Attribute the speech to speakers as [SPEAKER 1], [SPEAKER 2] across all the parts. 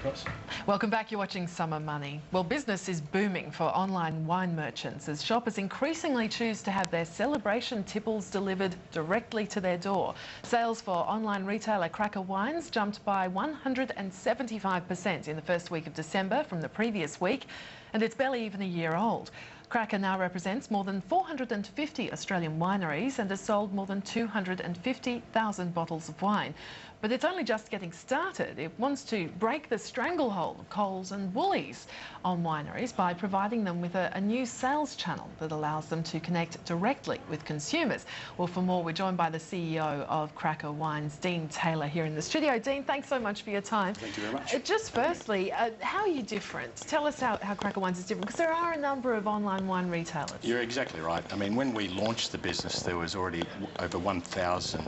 [SPEAKER 1] Cross.
[SPEAKER 2] Welcome back. You're watching Summer Money. Well, business is booming for online wine merchants as shoppers increasingly choose to have their celebration tipples delivered directly to their door. Sales for online retailer Cracker Wines jumped by 175% in the first week of December from the previous week, and it's barely even a year old. Cracker now represents more than 450 Australian wineries and has sold more than 250,000 bottles of wine. But it's only just getting started. It wants to break the stranglehold of Coles and Woolies on wineries by providing them with a new sales channel that allows them to connect directly with consumers. Well, for more, we're joined by the CEO of Cracker Wines, Dean Taylor, here in the studio. Dean, thanks so much for your time.
[SPEAKER 1] Thank you very much.
[SPEAKER 2] Just firstly, how are you different? Tell us how Cracker Wines is different, because there are a number of online wine retailers.
[SPEAKER 1] You're exactly right. I mean, when we launched the business, there was already over 1,000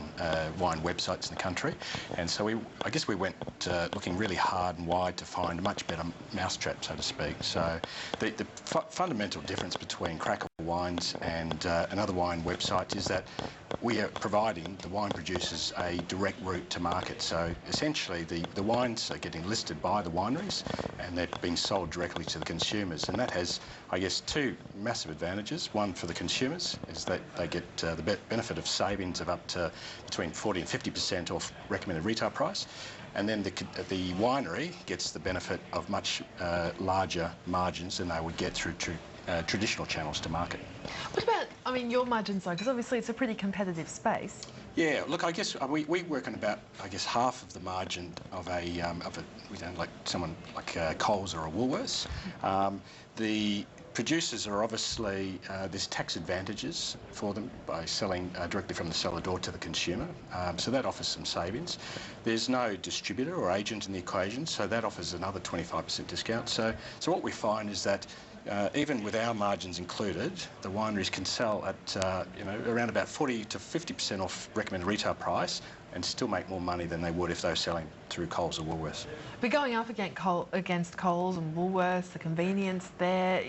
[SPEAKER 1] wine websites in the country. And so I guess we went looking really hard and wide to find a much better mousetrap, so to speak. So the fundamental difference between Cracker Wines and another wine website is that we are providing the wine producers a direct route to market. So essentially the wines are getting listed by the wineries and they're being sold directly to the consumers. And that has, I guess, two massive advantages. One for the consumers is that they get the benefit of savings of up to between 40 and 50% off recommended retail price. And then the winery gets the benefit of much larger margins than they would get through traditional channels to market.
[SPEAKER 2] What about, I mean, your margins though, because obviously it's a pretty competitive space.
[SPEAKER 1] Yeah, look, I guess we work on about, I guess, half of the margin of we don't like someone like Coles or a Woolworths. The producers are obviously, there's tax advantages for them by selling directly from the cellar door to the consumer, so that offers some savings. There's no distributor or agent in the equation, so that offers another 25% discount. So what we find is that even with our margins included, the wineries can sell at around about 40 to 50% off recommended retail price and still make more money than they would if they were selling through Coles or Woolworths.
[SPEAKER 2] But going up against Coles and Woolworths, the convenience there,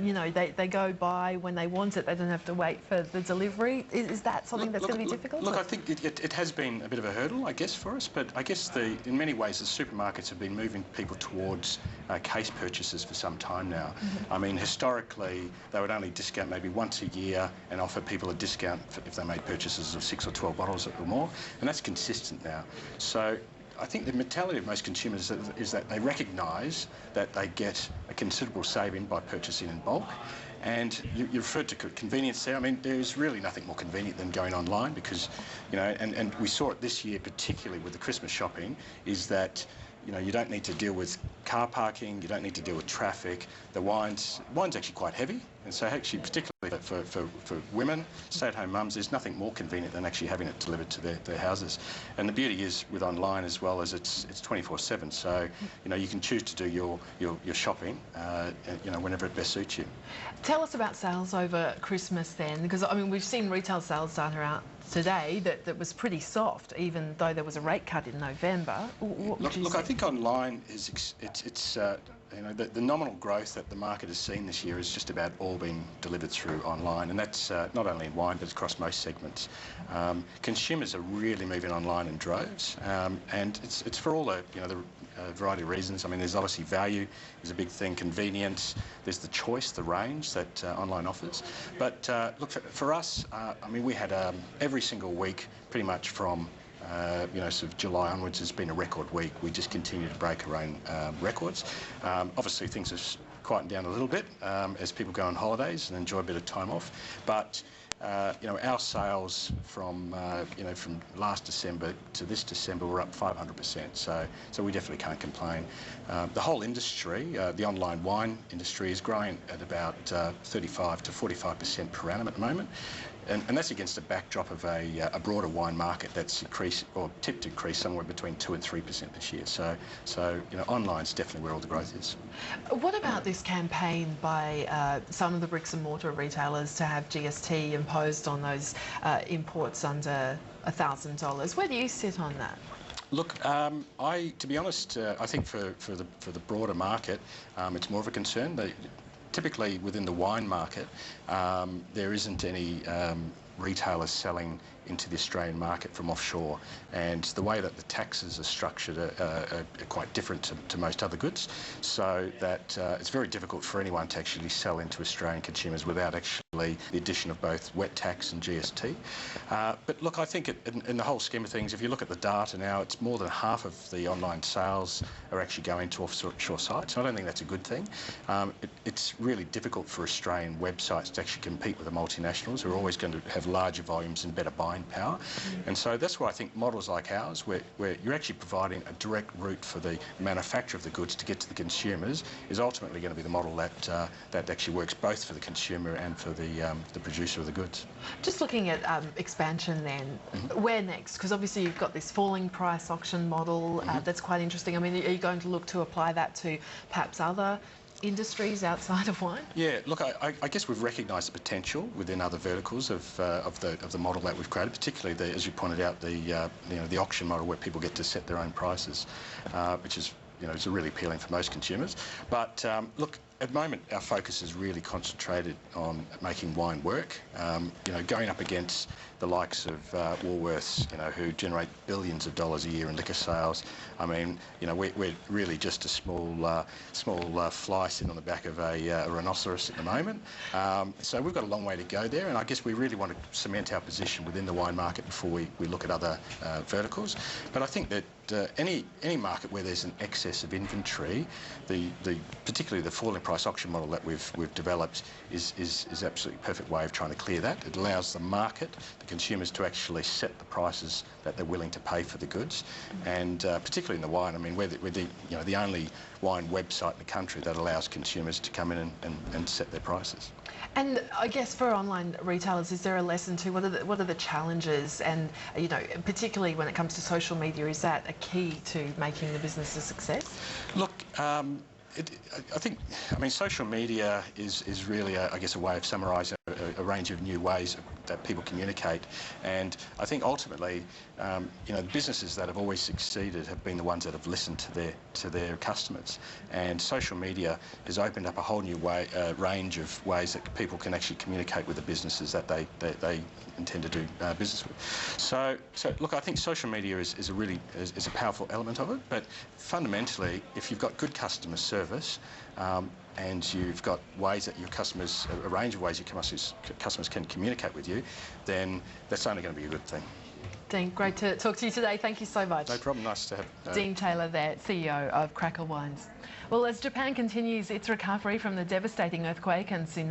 [SPEAKER 2] you know, they go by when they want it. They don't have to wait for the delivery. Is that something that's going to be difficult?
[SPEAKER 1] Look, I think it has been a bit of a hurdle, I guess, for us. But I guess in many ways the supermarkets have been moving people towards case purchases for some time now. I mean, historically they would only discount maybe once a year and offer people a discount if they made purchases of 6 or 12 bottles or more, and that's consistent now. So I think the mentality of most consumers is that they recognise that they get a considerable saving by purchasing in bulk. And you referred to convenience there. I mean, there's really nothing more convenient than going online because, you know, and we saw it this year particularly with the Christmas shopping, is that, you know, you don't need to deal with car parking, you don't need to deal with traffic. The wine's actually quite heavy, and so actually particularly for women, stay-at-home mums, there's nothing more convenient than actually having it delivered to their houses. And the beauty is with online as well as it's 24/7, so, you know, you can choose to do your shopping, you know, whenever it best suits you.
[SPEAKER 2] Tell us about sales over Christmas then, because I mean we've seen retail sales data out today that was pretty soft, even though there was a rate cut in November.
[SPEAKER 1] Look, I think online is you know, the nominal growth that the market has seen this year is just about all being delivered through online, and that's not only in wine but across most segments. Consumers are really moving online in droves, and it's for all the variety of reasons. I mean, there's obviously value is a big thing, convenience. There's the choice, the range that online offers. But look, for us, I mean, we had every single week, pretty much from sort of July onwards has been a record week. We just continue to break our own records. Obviously things have quietened down a little bit as people go on holidays and enjoy a bit of time off. But you know, our sales from from last December to this December were up 500%. So we definitely can't complain. The whole industry, the online wine industry, is growing at about 35 to 45% per annum at the moment. And that's against a backdrop of a broader wine market that's increased or tipped to increase somewhere between 2 and 3% this year. So you know, online's definitely where all the growth is.
[SPEAKER 2] What about this campaign by some of the bricks and mortar retailers to have GST imposed on those imports under $1,000? Where do you sit on that?
[SPEAKER 1] Look, to be honest, I think for the broader market, it's more of a concern. Typically within the wine market, there isn't any retailers selling into the Australian market from offshore. And the way that the taxes are structured are quite different to most other goods, so that it's very difficult for anyone to actually sell into Australian consumers without actually the addition of both wet tax and GST. But look, I think in the whole scheme of things, if you look at the data now, it's more than half of the online sales are actually going to offshore sites. I don't think that's a good thing. It's really difficult for Australian websites to actually compete with the multinationals, who are always going to have larger volumes and better buying power. And so that's why I think models like ours, where you're actually providing a direct route for the manufacturer of the goods to get to the consumers, is ultimately going to be the model that actually works both for the consumer and for the producer of the goods.
[SPEAKER 2] Just looking at expansion then, where next? Because obviously you've got this falling price auction model that's quite interesting. I mean, are you going to look to apply that to perhaps other industries outside of wine?
[SPEAKER 1] Yeah, look, I guess we've recognised the potential within other verticals of the model that we've created, particularly as you pointed out, the auction model where people get to set their own prices, which is it's really appealing for most consumers. But look, at the moment our focus is really concentrated on making wine work. Going up against the likes of Woolworths, who generate billions of dollars a year in liquor sales. I mean, we're really just a small fly sitting on the back of a rhinoceros at the moment. So we've got a long way to go there, and I guess we really want to cement our position within the wine market before we look at other verticals. But I think that any market where there's an excess of inventory, particularly the falling price auction model that we've developed is absolutely a perfect way of trying to clear that. It allows the market, the consumers, to actually set the prices that they're willing to pay for the goods, and particularly in the wine. I mean, we're the only wine website in the country that allows consumers to come in and set their prices.
[SPEAKER 2] And I guess for online retailers, is there a lesson to what are the challenges, and particularly when it comes to social media, is that a key to making the business a success?
[SPEAKER 1] Look, I think social media is really I guess a way of summarising a range of new ways that people communicate, and I think ultimately the businesses that have always succeeded have been the ones that have listened to their customers, and social media has opened up a whole new range of ways that people can actually communicate with the businesses that they intend to do business with. So look, I think social media is a powerful element of it, but fundamentally, if you've got good customer service and you've got ways that a range of ways your customers can communicate with you, then that's only going to be a good thing.
[SPEAKER 2] Dean, great to talk to you today. Thank you so much.
[SPEAKER 1] No problem. Nice to have
[SPEAKER 2] Dean Taylor there, CEO of Cracker Wines. Well, as Japan continues its recovery from the devastating earthquake and tsunami